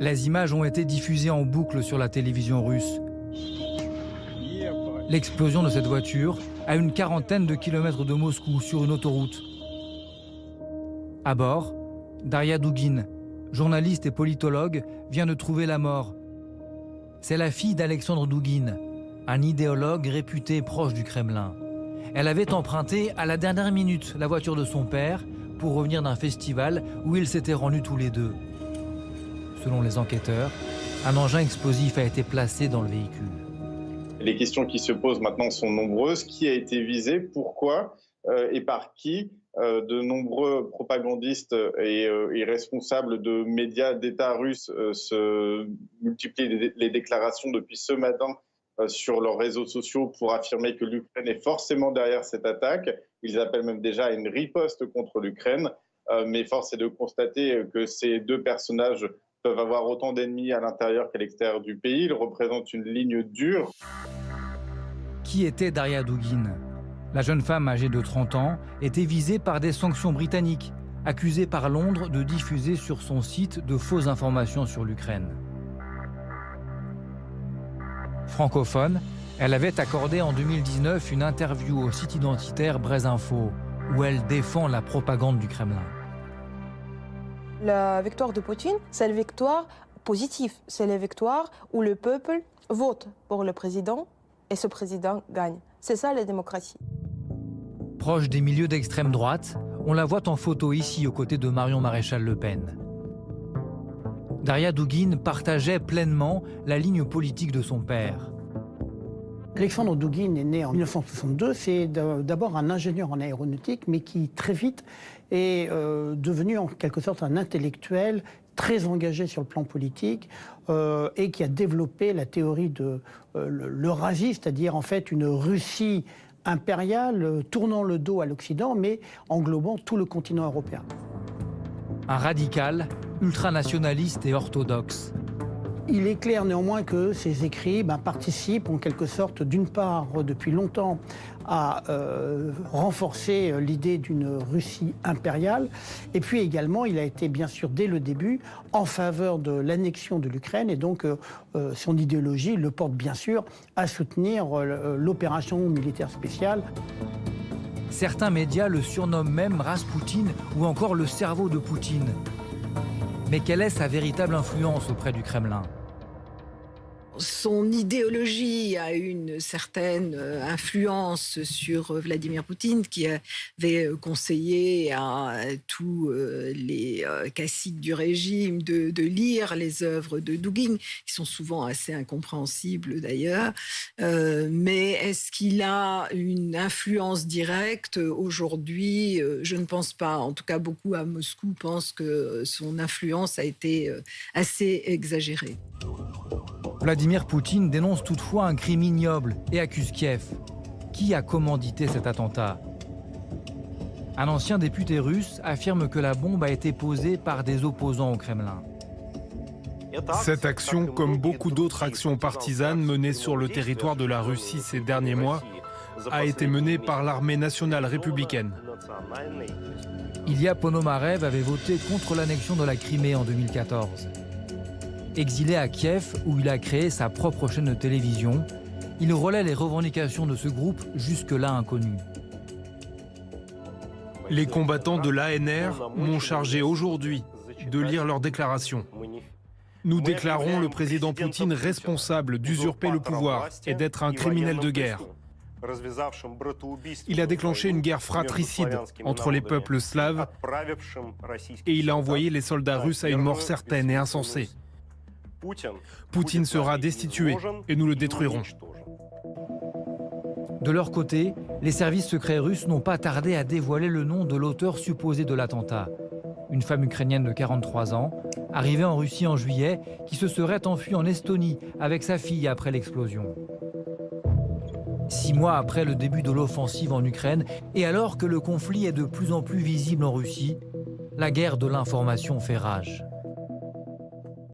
Les images ont été diffusées en boucle sur la télévision russe. L'explosion de cette voiture à une quarantaine de kilomètres de Moscou sur une autoroute. À bord, Daria Dugin, journaliste et politologue, vient de trouver la mort. C'est la fille d'Alexandre Dugin, un idéologue réputé proche du Kremlin. Elle avait emprunté à la dernière minute la voiture de son père pour revenir d'un festival où ils s'étaient rendus tous les deux. Selon les enquêteurs, un engin explosif a été placé dans le véhicule. Les questions qui se posent maintenant sont nombreuses. Qui a été visé? Pourquoi? Et par qui? De nombreux propagandistes et responsables de médias d'État russes se multiplient les déclarations depuis ce matin sur leurs réseaux sociaux pour affirmer que l'Ukraine est forcément derrière cette attaque. Ils appellent même déjà à une riposte contre l'Ukraine. Mais force est de constater que ces deux personnages peuvent avoir autant d'ennemis à l'intérieur qu'à l'extérieur du pays. Ils représentent une ligne dure. Qui était Daria Dugin? La jeune femme âgée de 30 ans était visée par des sanctions britanniques, accusée par Londres de diffuser sur son site de fausses informations sur l'Ukraine. Francophone, elle avait accordé en 2019 une interview au site identitaire Brésinfo, où elle défend la propagande du Kremlin. La victoire de Poutine, c'est une victoire positive. C'est la victoire où le peuple vote pour le président et ce président gagne. C'est ça la démocratie. Proche des milieux d'extrême droite, on la voit en photo ici aux côtés de Marion Maréchal Le Pen. Daria Dugin partageait pleinement la ligne politique de son père. Alexandre Dugin est né en 1962. C'est d'abord un ingénieur en aéronautique, mais qui très vite est devenu en quelque sorte un intellectuel très engagé sur le plan politique et qui a développé la théorie de l'Eurasie, c'est-à-dire en fait une Russie impériale tournant le dos à l'Occident, mais englobant tout le continent européen. Un radical, ultranationaliste et orthodoxe. Il est clair néanmoins que ces écrits participent en quelque sorte, d'une part, depuis longtemps, à renforcer l'idée d'une Russie impériale. Et puis également, il a été bien sûr, dès le début, en faveur de l'annexion de l'Ukraine. Et donc, son idéologie le porte bien sûr à soutenir l'opération militaire spéciale. Certains médias le surnomment même Raspoutine ou encore le cerveau de Poutine. Mais quelle est sa véritable influence auprès du Kremlin ? Son idéologie a une certaine influence sur Vladimir Poutine, qui avait conseillé à tous les caciques du régime de lire les œuvres de Dugin, qui sont souvent assez incompréhensibles d'ailleurs. Mais est-ce qu'il a une influence directe aujourd'hui? Je ne pense pas. En tout cas, beaucoup à Moscou pensent que son influence a été assez exagérée. Vladimir Poutine dénonce toutefois un crime ignoble et accuse Kiev. Qui a commandité cet attentat? Un ancien député russe affirme que la bombe a été posée par des opposants au Kremlin. Cette action, comme beaucoup d'autres actions partisanes menées sur le territoire de la Russie ces derniers mois, a été menée par l'armée nationale républicaine. Ilya Ponomarev avait voté contre l'annexion de la Crimée en 2014. Exilé à Kiev, où il a créé sa propre chaîne de télévision, il relaie les revendications de ce groupe jusque-là inconnu. Les combattants de l'ANR m'ont chargé aujourd'hui de lire leurs déclarations. Nous déclarons le président Poutine responsable d'usurper le pouvoir et d'être un criminel de guerre. Il a déclenché une guerre fratricide entre les peuples slaves et il a envoyé les soldats russes à une mort certaine et insensée. Poutine sera destitué et nous le détruirons. De leur côté, les services secrets russes n'ont pas tardé à dévoiler le nom de l'auteur supposé de l'attentat. Une femme ukrainienne de 43 ans, arrivée en Russie en juillet, qui se serait enfuie en Estonie avec sa fille après l'explosion. 6 mois après le début de l'offensive en Ukraine, et alors que le conflit est de plus en plus visible en Russie, la guerre de l'information fait rage.